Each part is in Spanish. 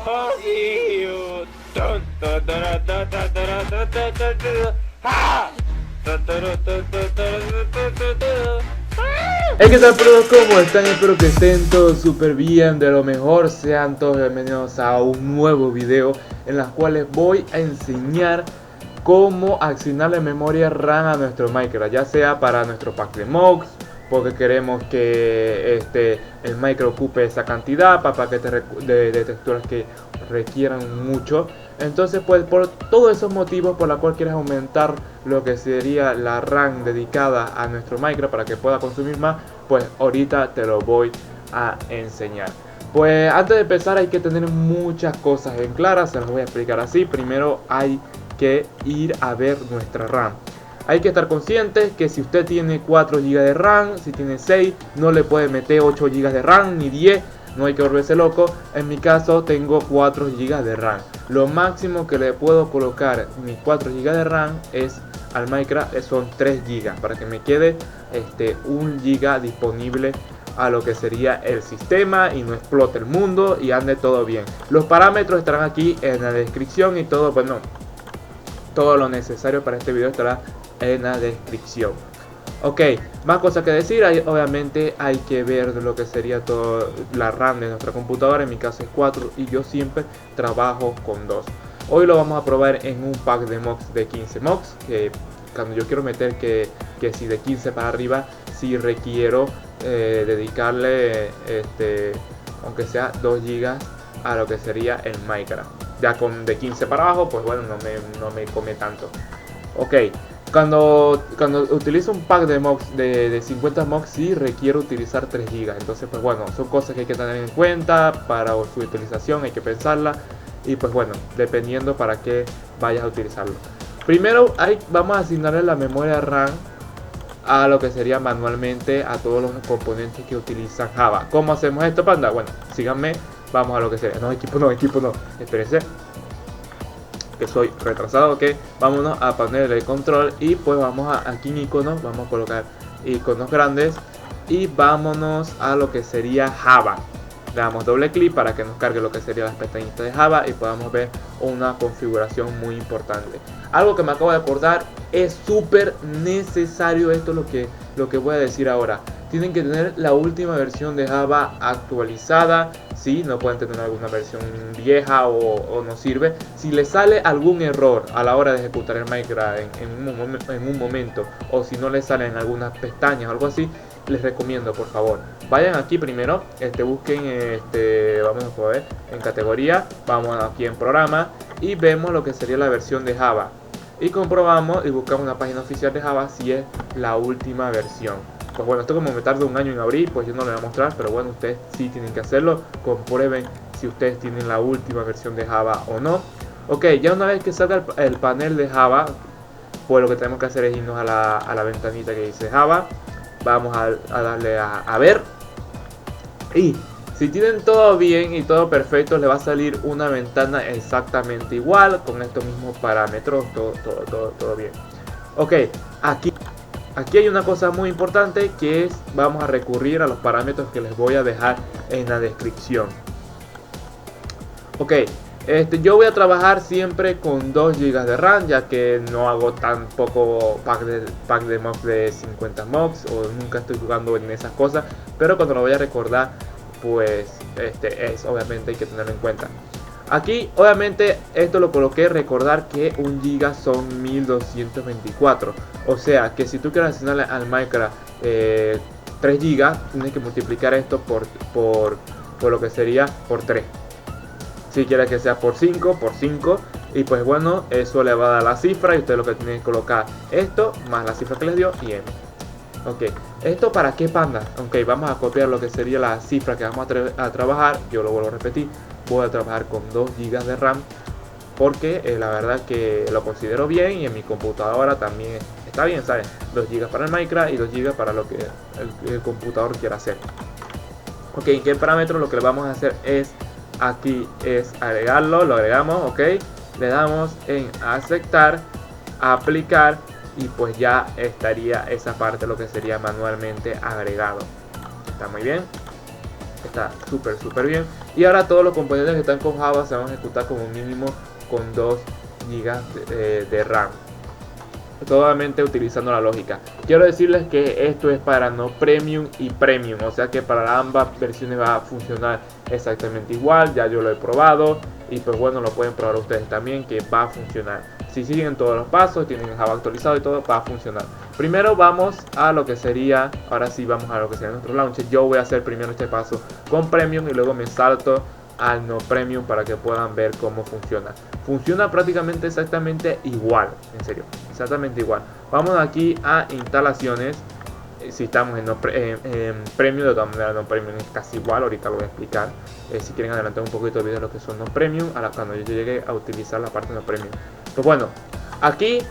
Osiu. Tun, tun, tun, tun, tun, tun, tun, tun, tun. ¡Ah! Tun, tun, tun, tun, tun, tun, tun, tun. Hey, ¿qué tal, todos? ¿Cómo están? Espero que estén todos súper bien, de lo mejor. Sean todos bienvenidos a un nuevo video en los cuales voy a enseñar cómo asignar memoria RAM a nuestro Minecraft, ya sea para nuestro pack de mobs, porque queremos que el Minecraft ocupe esa cantidad, para paquetes de texturas que requieran mucho. Entonces, pues por todos esos motivos por los cuales quieres aumentar lo que sería la RAM dedicada a nuestro Minecraft para que pueda consumir más, pues ahorita te lo voy a enseñar. Pues antes de empezar hay que tener muchas cosas en claras, se las voy a explicar así. Primero hay que ir a ver nuestra RAM. Hay que estar conscientes que si usted tiene 4 GB de RAM, si tiene 6, no le puede meter 8 GB de RAM ni 10. No hay que volverse loco. En mi caso tengo 4 GB de RAM. Lo máximo que le puedo colocar mis 4 GB de RAM es al Minecraft son 3 GB, para que me quede 1 GB disponible a lo que sería el sistema y no explote el mundo y ande todo bien. Los parámetros estarán aquí en la descripción y todo, bueno, todo lo necesario para este video estará en la descripción. Ok, más cosas que decir. Obviamente hay que ver lo que sería toda la RAM de nuestra computadora. En mi caso es 4 y yo siempre trabajo con 2. Hoy lo vamos a probar en un pack de mobs de 15 mobs, que cuando yo quiero meter que si de 15 para arriba, si requiero dedicarle aunque sea 2 GB a lo que sería el Minecraft. Ya con de 15 para abajo, pues bueno, no me come tanto. Ok, cuando utilizo un pack de mobs de 50 mobs, sí requiero utilizar 3 GB. Entonces, pues bueno, son cosas que hay que tener en cuenta para su utilización, hay que pensarla. Y pues bueno, dependiendo para qué vayas a utilizarlo. Primero vamos a asignarle la memoria RAM a lo que sería manualmente a todos los componentes que utilizan Java. ¿Cómo hacemos esto, panda? Bueno, síganme, vamos a lo que sería. No, equipo no, espérense, que soy retrasado. Ok, vámonos a panel de control y pues vamos aquí en iconos, vamos a colocar iconos grandes y vámonos a lo que sería Java. Le damos doble clic para que nos cargue lo que sería las pestañitas de Java y podamos ver una configuración muy importante. Algo que me acabo de acordar, es súper necesario esto, lo que voy a decir ahora. Tienen que tener la última versión de Java actualizada. Si no pueden tener alguna versión vieja o no sirve. Si les sale algún error a la hora de ejecutar el Minecraft en un momento, o si no les salen algunas pestañas o algo así, les recomiendo, por favor, vayan aquí primero, busquen vamos a ver en categoría, vamos aquí en programa y vemos lo que sería la versión de Java y comprobamos y buscamos una página oficial de Java si es la última versión. Pues bueno, esto como me tarda un año en abrir, pues yo no lo voy a mostrar, pero bueno, ustedes sí tienen que hacerlo. Comprueben si ustedes tienen la última versión de Java o no. Ok, ya una vez que salga el panel de Java, pues lo que tenemos que hacer es irnos a la ventanita que dice Java. Vamos a darle a ver. Y si tienen todo bien y todo perfecto, le va a salir una ventana exactamente igual, con estos mismos parámetros, todo bien. Ok, aquí hay una cosa muy importante, que es, vamos a recurrir a los parámetros que les voy a dejar en la descripción. Ok, yo voy a trabajar siempre con 2 GB de RAM, ya que no hago tampoco pack de mobs de 50 mobs, o nunca estoy jugando en esas cosas, pero cuando lo voy a recordar, pues obviamente hay que tenerlo en cuenta. Aquí obviamente esto lo coloqué, recordar que 1 GB son 1224, o sea que si tú quieres asignarle al Minecraft 3 GB, tienes que multiplicar esto por lo que sería por 3. Si quieres que sea por 5, y pues bueno, eso le va a dar la cifra y usted lo que tiene que colocar esto más la cifra que les dio y M. Ok, ¿esto para qué, panda? Ok, vamos a copiar lo que sería la cifra que vamos a trabajar. Yo lo vuelvo a repetir, voy a trabajar con 2 GB de RAM porque la verdad que lo considero bien y en mi computadora también está bien, ¿sabes? 2 GB para el Minecraft y 2 GB para lo que el computador quiera hacer. Ok, ¿en qué parámetro? Lo que le vamos a hacer es aquí es agregarlo, lo agregamos, ok, le damos en aceptar, aplicar y pues ya estaría esa parte, lo que sería manualmente agregado. Está muy bien, está súper bien. Y ahora todos los componentes que están con Java se van a ejecutar como mínimo con 2 GB de RAM. Totalmente utilizando la lógica. Quiero decirles que esto es para no premium y premium, o sea que para ambas versiones va a funcionar exactamente igual. Ya yo lo he probado y pues bueno, lo pueden probar ustedes también, que va a funcionar. Si siguen todos los pasos, tienen Java actualizado y todo, va a funcionar. Primero vamos a lo que sería, ahora sí vamos a lo que sería nuestro launcher. Yo voy a hacer primero este paso con premium y luego me salto al no premium para que puedan ver cómo funciona. Funciona prácticamente exactamente igual, en serio, exactamente igual. Vamos aquí a instalaciones. Si estamos en premium, de todas maneras no premium es casi igual, ahorita lo voy a explicar. Si quieren adelantar un poquito el video de lo que son no premium, cuando yo llegue a utilizar la parte no premium. Pues bueno, aquí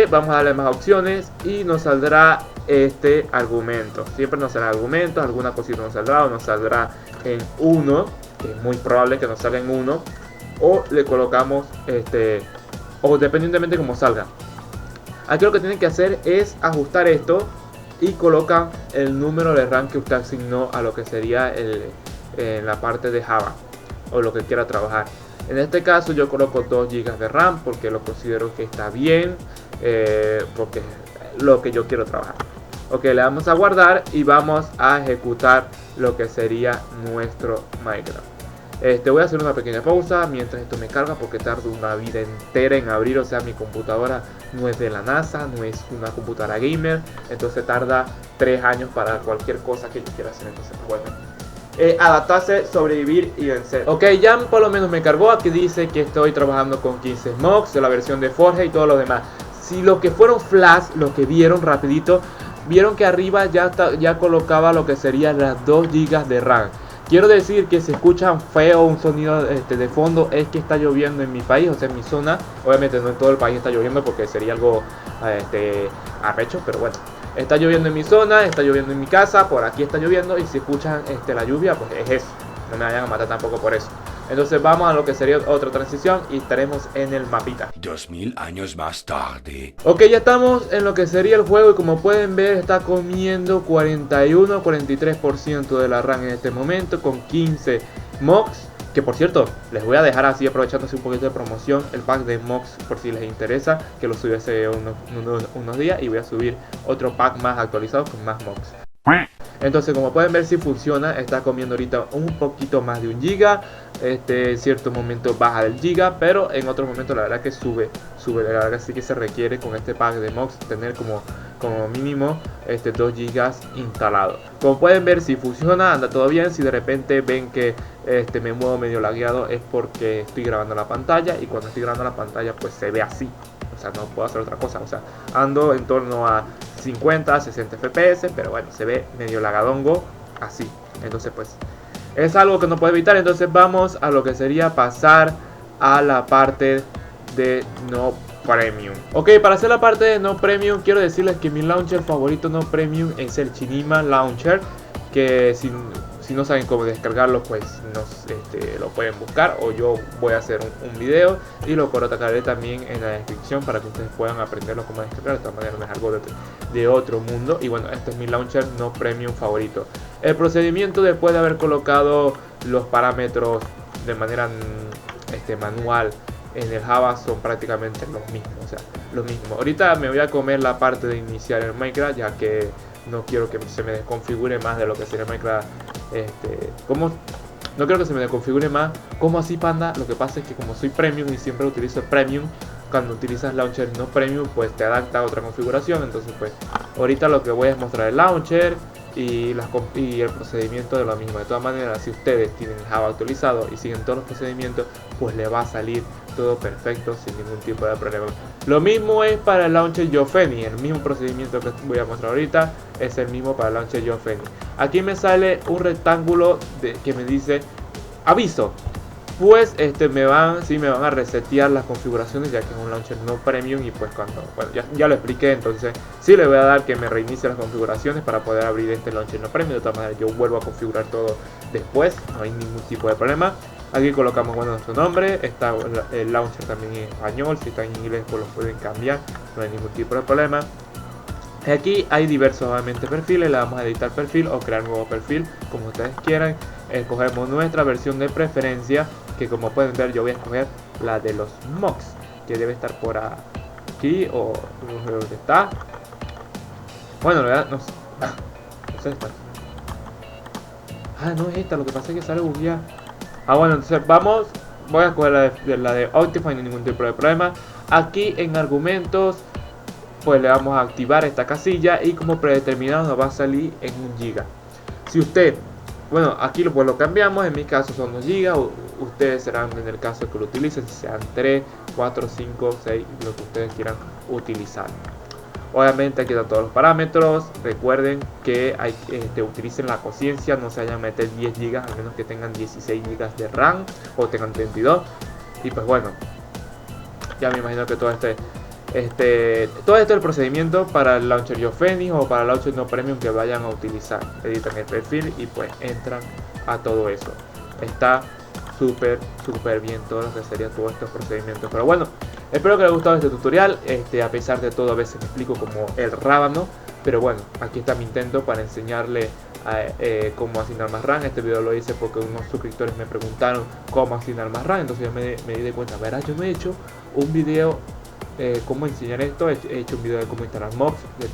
vamos a darle más opciones y nos saldrá este argumento. Siempre nos saldrá argumentos, alguna cosita nos saldrá o nos saldrá en 1, que es muy probable que nos salga en 1, o le colocamos o dependientemente como salga. Aquí lo que tienen que hacer es ajustar esto y colocan el número de RAM que usted asignó a lo que sería la parte de Java o lo que quiera trabajar. En este caso yo coloco 2 GB de RAM porque lo considero que está bien, porque es lo que yo quiero trabajar. Ok, le damos a guardar y vamos a ejecutar lo que sería nuestro Minecraft. Voy a hacer una pequeña pausa mientras esto me carga porque tarda una vida entera en abrir. O sea, mi computadora no es de la NASA, no es una computadora gamer, entonces tarda 3 años para cualquier cosa que yo quiera hacer. Entonces bueno, adaptarse, sobrevivir y vencer. Ok, ya por lo menos me cargó. Aquí dice que estoy trabajando con 15 mocks, la versión de Forge y todo lo demás. Si lo que fueron flash, lo que vieron rapidito, vieron que arriba ya colocaba lo que sería las 2 GB de RAM. Quiero decir que si escuchan feo un sonido de fondo, es que está lloviendo en mi país, o sea en mi zona. Obviamente no en todo el país está lloviendo porque sería algo arrecho, pero bueno. Está lloviendo en mi zona, está lloviendo en mi casa, por aquí está lloviendo. Y si escuchan la lluvia, pues es eso. No me vayan a matar tampoco por eso. Entonces vamos a lo que sería otra transición y estaremos en el mapita. 2000 años más tarde. Ok, ya estamos en lo que sería el juego y como pueden ver está comiendo 41-43% de la RAM en este momento con 15 mocks. Que por cierto, les voy a dejar así aprovechando un poquito de promoción el pack de mocks por si les interesa, que lo subí hace unos días y voy a subir otro pack más actualizado con más mocks. Entonces como pueden ver si funciona, está comiendo ahorita un poquito más de 1 GB. En ciertos momentos baja del giga, pero en otros momentos la verdad que sube. La verdad sí que se requiere con este pack de mocks tener como mínimo 2 GB instalado. Como pueden ver si funciona, anda todo bien. Si de repente ven que me muevo medio lagueado es porque estoy grabando la pantalla y cuando estoy grabando la pantalla pues se ve así. O sea, no puedo hacer otra cosa. O sea, ando en torno a 50, 60 FPS, pero bueno, se ve medio lagadongo así. Entonces pues es algo que no puedo evitar. Entonces vamos a lo que sería pasar a la parte de no premium. Ok, para hacer la parte de no premium quiero decirles que mi launcher favorito no premium es el Chinima Launcher, que si no saben cómo descargarlo pues lo pueden buscar o yo voy a hacer un video y lo colocaré también en la descripción para que ustedes puedan aprenderlo cómo descargar. De todas maneras no es algo de otro mundo. Y bueno, este es mi launcher no premium favorito. El procedimiento después de haber colocado los parámetros de manera manual en el Java son prácticamente los mismos. O sea, los mismos. Ahorita me voy a comer la parte de iniciar el Minecraft, ya que no quiero que se me desconfigure más de lo que sería Minecraft. No quiero que se me desconfigure más. ¿Cómo así, panda? Lo que pasa es que como soy premium y siempre utilizo premium, cuando utilizas launcher no premium pues te adapta a otra configuración. Entonces pues ahorita lo que voy a mostrar el launcher y el procedimiento de lo mismo. De todas maneras, si ustedes tienen Java actualizado y siguen todos los procedimientos, pues le va a salir todo perfecto sin ningún tipo de problema. Lo mismo es para el launcher Yofeni. El mismo procedimiento que voy a mostrar ahorita es el mismo para el launcher Yofeni. Aquí me sale un rectángulo que me dice aviso. Pues me van a resetear las configuraciones, ya que es un launcher no premium. Y pues ya lo expliqué, entonces sí le voy a dar que me reinicie las configuraciones para poder abrir este launcher no premium. De todas maneras yo vuelvo a configurar todo después, no hay ningún tipo de problema. Aquí colocamos nuestro nombre, está el launcher también en español, si está en inglés pues lo pueden cambiar, no hay ningún tipo de problema. Aquí hay diversos obviamente perfiles, le vamos a editar perfil o crear nuevo perfil como ustedes quieran. escogemos nuestra versión de preferencia, que como pueden ver yo voy a escoger la de los mods, que debe estar por aquí o no sé dónde está. Bueno, la verdad no sé. No sé esta. No es esta, lo que pasa es que sale bugueada. Bueno, entonces voy a escoger la de Optifine, no hay ningún tipo de problema. Aquí en argumentos pues le vamos a activar esta casilla y como predeterminado nos va a salir en 1 GB. Si usted, bueno, aquí pues lo cambiamos, en mi caso son 2 GB, ustedes serán en el caso que lo utilicen, si sean 3, 4, 5, 6, lo que ustedes quieran utilizar. Obviamente aquí están todos los parámetros. Recuerden que utilicen la conciencia, no se vayan a meter 10 GB, al menos que tengan 16 GB de RAM o tengan 32. Y pues bueno, ya me imagino que todo esto es el procedimiento para el launcher YoPhoenix o para el launcher no premium que vayan a utilizar. Editan el perfil y pues entran a todo eso. Está súper bien todo lo que sería todos estos procedimientos. Pero bueno, espero que les haya gustado este tutorial. A pesar de todo, a veces me explico como el rábano, pero bueno, aquí está mi intento para enseñarle cómo asignar más RAM. Este video lo hice porque unos suscriptores me preguntaron cómo asignar más RAM, entonces yo me di de cuenta, verás, yo no he hecho un video cómo enseñar esto, he hecho un video de cómo instalar mobs, de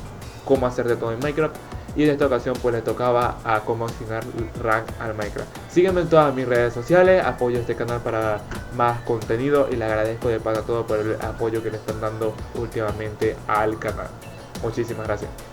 cómo hacer de todo en Minecraft, y en esta ocasión pues le tocaba a cómo asignar rank al Minecraft. Síganme en todas mis redes sociales, apoyo este canal para más contenido y le agradezco de paso a todo por el apoyo que le están dando últimamente al canal. Muchísimas gracias.